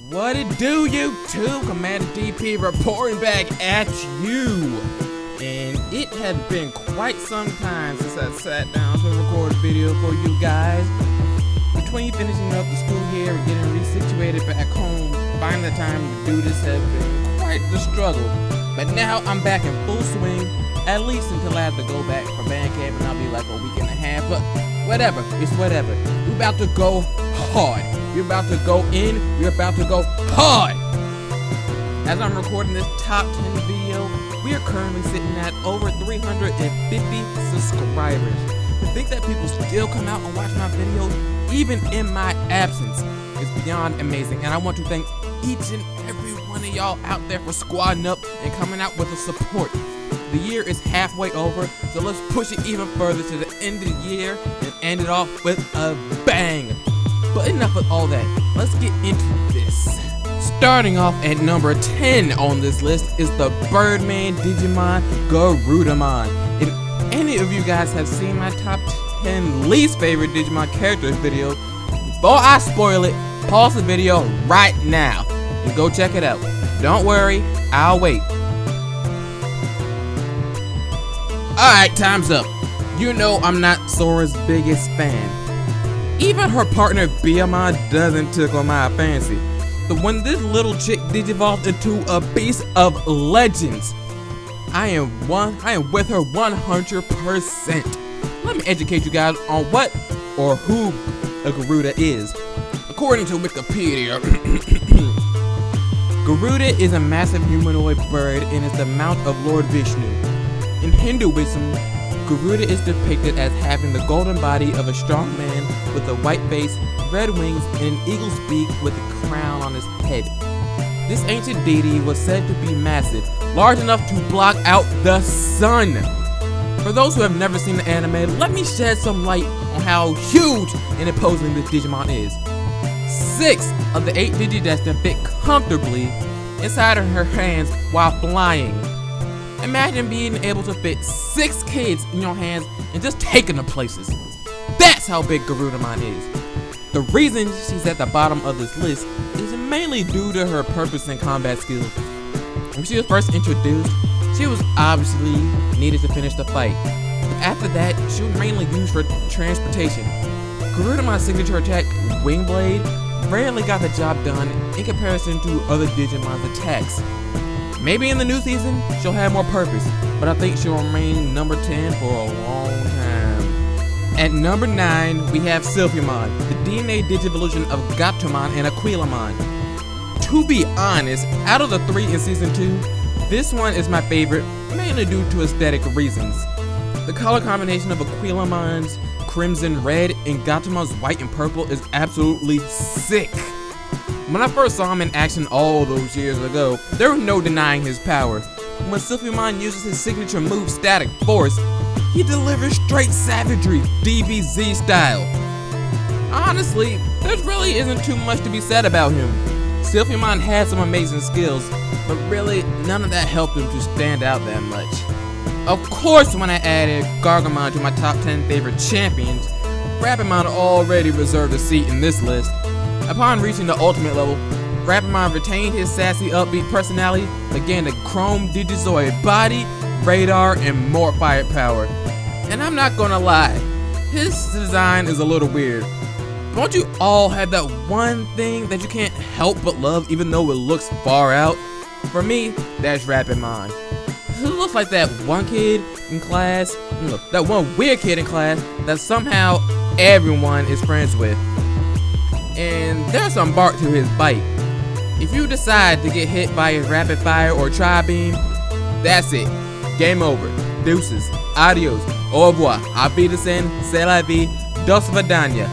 What it do, YouTube? Commander DP reporting back at you. And it had been quite some time since I sat down to record a video for you guys. Between finishing up the school year and getting resituated back home, finding the time to do this has been quite the struggle. But now I'm back in full swing, at least until I have to go back for band camp, and I'll be like a week and a half, but whatever, it's whatever. We're about to go hard. We're about to go in, we're about to go hard. As I'm recording this top 10 video, we are currently sitting at over 350 subscribers. To think that people still come out and watch my videos, even in my absence, is beyond amazing. And I want to thank each and every one of y'all out there for squadding up and coming out with the support. The year is halfway over, so let's push it even further to the end of the year and end it off with a bang. But enough of all that, let's get into this. Starting off at number 10 on this list is the Birdman Digimon Garudamon. If any of you guys have seen my top 10 least favorite Digimon characters video, before I spoil it, pause the video right now and go check it out. Don't worry, I'll wait. Alright, time's up. You know I'm not Sora's biggest fan. Even her partner Biyamon doesn't tickle my fancy. But when this little chick digivolved into a beast of legends, I am with her 100%. Let me educate you guys on what or who a Garuda is. According to Wikipedia, Garuda is a massive humanoid bird and is the mount of Lord Vishnu. In Hinduism, Garuda is depicted as having the golden body of a strong man with a white face, red wings, and an eagle's beak with a crown on his head. This ancient deity was said to be massive, large enough to block out the sun. For those who have never seen the anime, let me shed some light on how huge and imposing this Digimon is. 6 of the 8 Digidestin fit comfortably inside of her hands while flying. Imagine being able to fit 6 kids in your hands and just taking them places. That's how big Garudamon is. The reason she's at the bottom of this list is mainly due to her purpose and combat skills. When she was first introduced, she was obviously needed to finish the fight. But after that, she was mainly used for transportation. Garudamon's signature attack, Wing Blade, rarely got the job done in comparison to other Digimon's attacks. Maybe in the new season, she'll have more purpose, but I think she'll remain number 10 for a long time. At number 9, we have Silphymon, the DNA Digivolution of Garudamon and Aquilamon. To be honest, out of the 3 in season 2, this one is my favorite, mainly due to aesthetic reasons. The color combination of Aquilamon's crimson red and Garudamon's white and purple is absolutely sick. When I first saw him in action all those years ago, there was no denying his power. When Silphymon uses his signature move Static Force, he delivers straight savagery, DBZ style. Honestly, there really isn't too much to be said about him. Silphymon had some amazing skills, but really none of that helped him to stand out that much. Of course, when I added Gargamon to my top 10 favorite champions, Rapamon already reserved a seat in this list. Upon reaching the ultimate level, Rapamon retained his sassy, upbeat personality, but gained a chrome Digizoid body, radar, and more firepower. And I'm not gonna lie, his design is a little weird. Don't you all have that one thing that you can't help but love even though it looks far out? For me, that's Rapamon. He looks like that one kid in class, that one weird kid in class that somehow everyone is friends with. And there's some bark to his bite. If you decide to get hit by his rapid fire or tri-beam, that's it. Game over. Deuces. Adios. Au revoir. Auf Wiedersehen. C'est la vie. Dos vidania.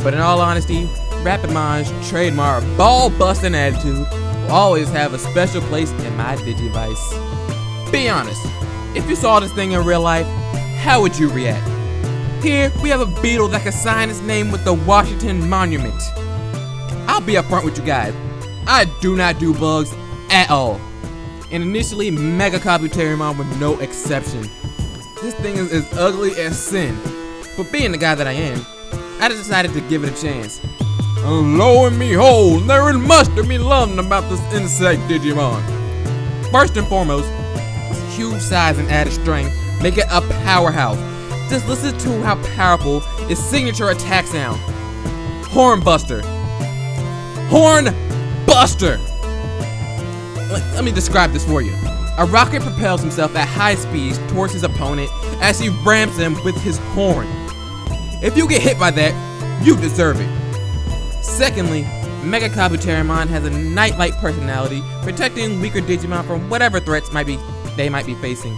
But in all honesty, Rapamon's trademark ball-busting attitude will always have a special place in my Digivice. Be honest, if you saw this thing in real life, how would you react? Here, we have a beetle that can sign its name with the Washington Monument. I'll be upfront with you guys, I do not do bugs at all. And initially, MetalGaogamon was no exception. This thing is as ugly as sin. But being the guy that I am, I just decided to give it a chance. And lo and behold, there must be learning about this insect Digimon. First and foremost, its huge size and added strength make it a powerhouse. Just listen to how powerful its signature attack sound. Hornbuster. Hornbuster! Let me describe this for you. A rocket propels himself at high speeds towards his opponent as he rams them with his horn. If you get hit by that, you deserve it. Secondly, MachGaogamon has a knight-like personality, protecting weaker Digimon from whatever threats they might be facing.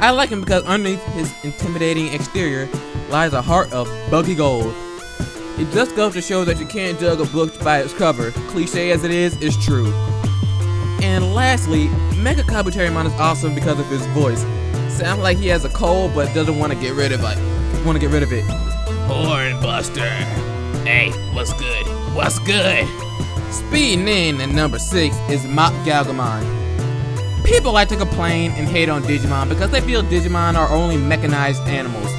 I like him because underneath his intimidating exterior lies a heart of buggy gold. It just goes to show that you can't judge a book by its cover. Cliche as it is, it's true. And lastly, MachGaogamon is awesome because of his voice. Sounds like he has a cold but doesn't want to get rid of it. Hornbuster. Hey, what's good? What's good? Speeding in at number 6 is MachGaogamon. People like to complain and hate on Digimon because they feel Digimon are only mechanized animals.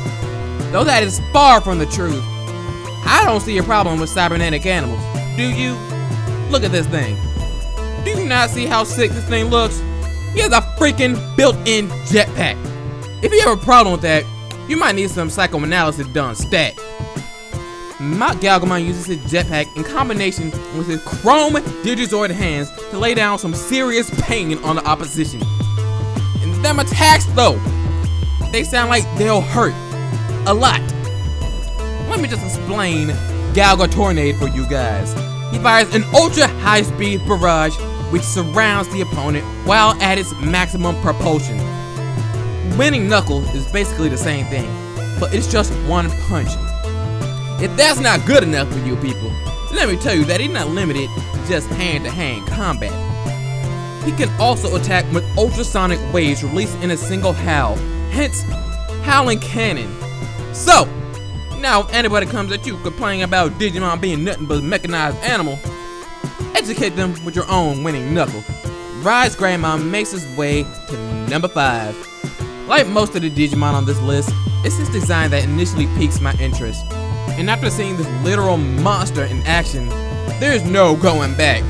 Though that is far from the truth. I don't see a problem with cybernetic animals. Do you? Look at this thing. Do you not see how sick this thing looks? He has a freaking built-in jetpack. If you have a problem with that, you might need some psychoanalysis done stat. MachGaogamon uses his jetpack in combination with his chrome Digizoid hands to lay down some serious pain on the opposition. And them attacks though, they sound like they'll hurt a lot. Let me just explain Galga Tornado for you guys. He fires an ultra high-speed barrage which surrounds the opponent while at its maximum propulsion. Winning Knuckle is basically the same thing, but it's just one punch. If that's not good enough for you people, let me tell you that he's not limited to just hand-to-hand combat. He can also attack with ultrasonic waves released in a single howl, hence Howling Cannon. So, now if anybody comes at you complaining about Digimon being nothing but a mechanized animal, educate them with your own winning knuckle. RizeGreymon makes his way to number 5. Like most of the Digimon on this list, it's his design that initially piques my interest. And after seeing this literal monster in action, there's no going back.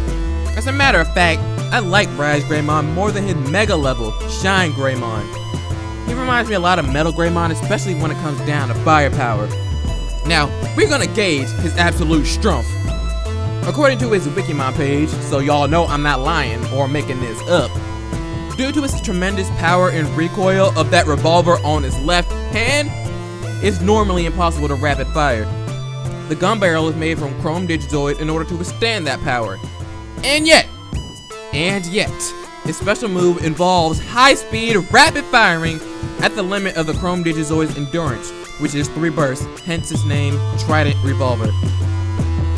As a matter of fact, I like RizeGreymon more than his mega level, ShineGreymon. He reminds me a lot of MetalGreymon, especially when it comes down to firepower. Now, we're gonna gauge his absolute strength. According to his Wikimon page, so y'all know I'm not lying or making this up, due to its tremendous power and recoil of that revolver on his left hand, it's normally impossible to rapid fire. The gun barrel is made from chrome Digizoid in order to withstand that power. And yet, his special move involves high-speed rapid firing at the limit of the chrome Digizoid's endurance, which is 3 bursts, hence its name, Trident Revolver.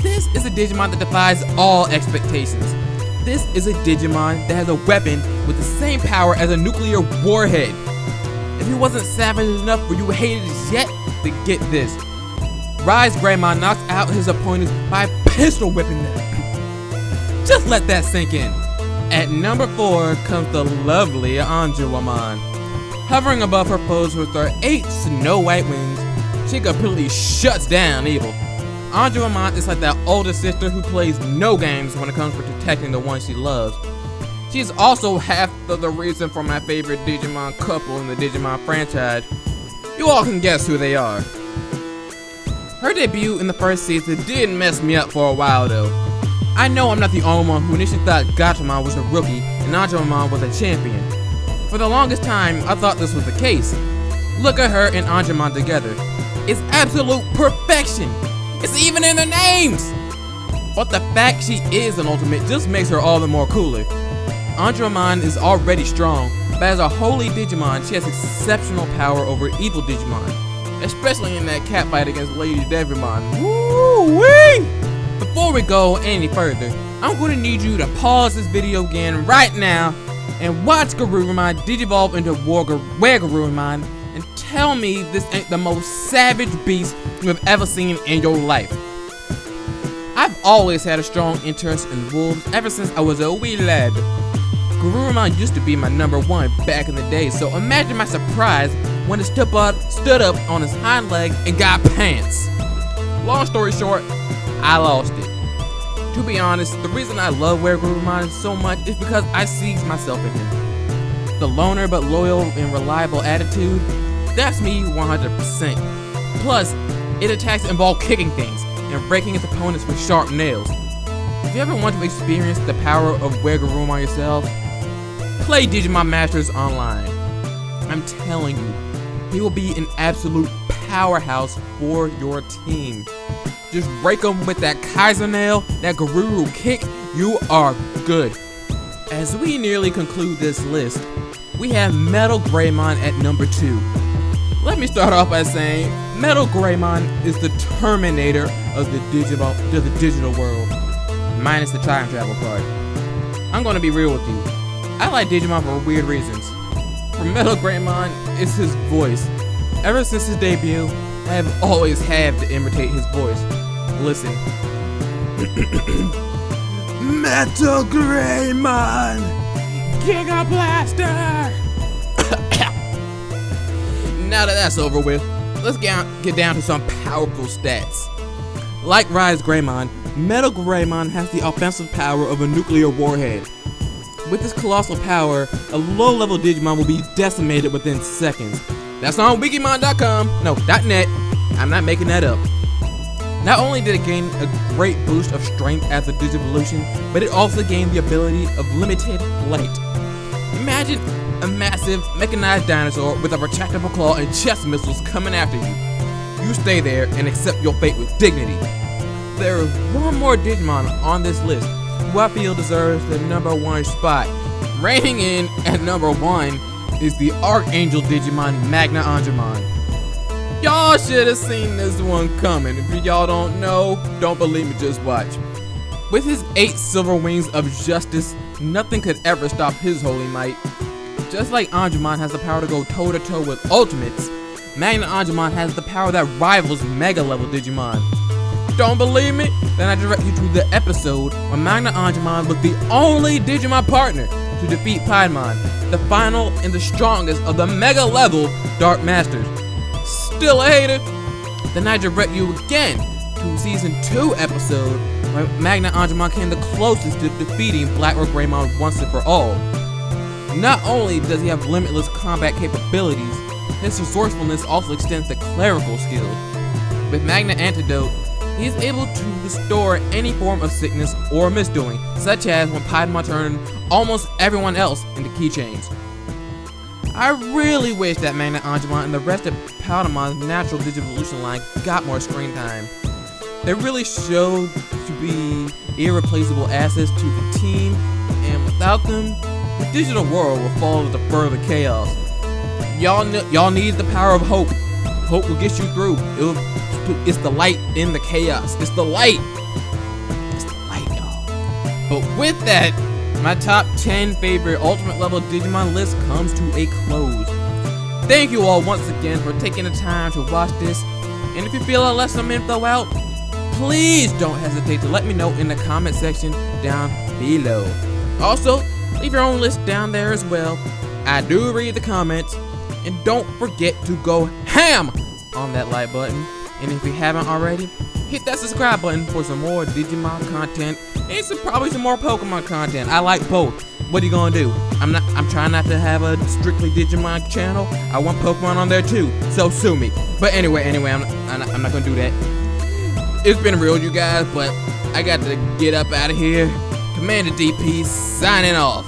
This is a Digimon that defies all expectations. This is a Digimon that has a weapon with the same power as a nuclear warhead. If he wasn't savage enough for you haters yet, then get this. RizeGreymon knocks out his opponents by pistol whipping them. Just let that sink in. At number 4 comes the lovely Angemon. Hovering above her foes with her 8 snow white wings, she completely shuts down evil. Angemon is like that older sister who plays no games when it comes to protecting the one she loves. She's also half of the reason for my favorite Digimon couple in the Digimon franchise. You all can guess who they are. Her debut in the first season did mess me up for a while though. I know I'm not the only one who initially thought Garudamon was a rookie and Angemon was a champion. For the longest time, I thought this was the case. Look at her and Angemon together. It's absolute perfection. It's even in their names. But the fact she is an ultimate just makes her all the more cooler. Angemon is already strong, but as a holy Digimon, she has exceptional power over evil Digimon, especially in that cat fight against Lady Devimon. Woo-wee! Before we go any further, I'm going to need you to pause this video again right now and watch Garurumon digivolve into WereGarurumon and tell me this ain't the most savage beast you have ever seen in your life. I've always had a strong interest in wolves ever since I was a wee lad. Garurumon used to be my number 1 back in the day, so imagine my surprise when it stood up on his hind leg and got pants. Long story short, I lost it. To be honest, the reason I love WereGarurumon so much is because I see myself in him. The loner but loyal and reliable attitude, that's me 100%. Plus, its attacks involve kicking things and breaking its opponents with sharp nails. If you ever want to experience the power of WereGarurumon yourself, play Digimon Masters online. I'm telling you, he will be an absolute powerhouse for your team. Just break him with that Kaiser nail, that Garuru kick, you are good. As we nearly conclude this list, we have MetalGreymon at number 2. Let me start off by saying, MetalGreymon is the Terminator of the digital world, minus the time travel part. I'm gonna be real with you. I like Digimon for weird reasons. For MetalGreymon, it's his voice. Ever since his debut, I have always had to imitate his voice. Listen. MetalGreymon! Giga Blaster! Now that that's over with, let's get down to some powerful stats. Like RizeGreymon, MetalGreymon has the offensive power of a nuclear warhead. With this colossal power, a low-level Digimon will be decimated within seconds. That's on Wikimon.com, no, .net. I'm not making that up. Not only did it gain a great boost of strength as a Digivolution, but it also gained the ability of limited flight. Imagine a massive mechanized dinosaur with a retractable claw and chest missiles coming after you. You stay there and accept your fate with dignity. There is one more Digimon on this list who I feel deserves the number 1 spot. Reigning in at number 1 is the Archangel Digimon MagnaAngemon. Y'all should have seen this one coming. If y'all don't know, don't believe me, just watch. With his 8 silver wings of justice, nothing could ever stop his holy might. Just like Angemon has the power to go toe-to-toe with Ultimates, MagnaAngemon has the power that rivals Mega-level Digimon. Don't believe me? Then I direct you to the episode where MagnaAngemon was the only Digimon partner to defeat Piedmon, the final and the strongest of the Mega-level Dark Masters. Still a hater? Then I direct you again to Season 2 episode where MagnaAngemon came the closest to defeating WereGarurumon once and for all. Not only does he have limitless combat capabilities, his resourcefulness also extends to clerical skills. With Magna Antidote, he is able to restore any form of sickness or misdoing, such as when Piedmon turned almost everyone else into keychains. I really wish that MagnaAngemon and the rest of Paimon's natural Digivolution line got more screen time. They really showed to be irreplaceable assets to the team, and without them, the digital world will fall into further chaos. Y'all need the power of hope. Hope will get you through. It's the light in the chaos. It's the light. It's the light, y'all. But with that, my top 10 favorite Ultimate level Digimon list comes to a close. Thank you all once again for taking the time to watch this. And if you feel I left some info out, please don't hesitate to let me know in the comment section down below. Also, leave your own list down there as well. I do read the comments. And don't forget to go ham on that like button. And if you haven't already, hit that subscribe button for some more Digimon content and probably some more Pokemon content. I like both. What are you gonna do? I'm trying not to have a strictly Digimon channel. I want Pokemon on there too, so sue me. But anyway, I'm not gonna do that. It's been real, you guys, but I got to get up out of here. Commander DP signing off.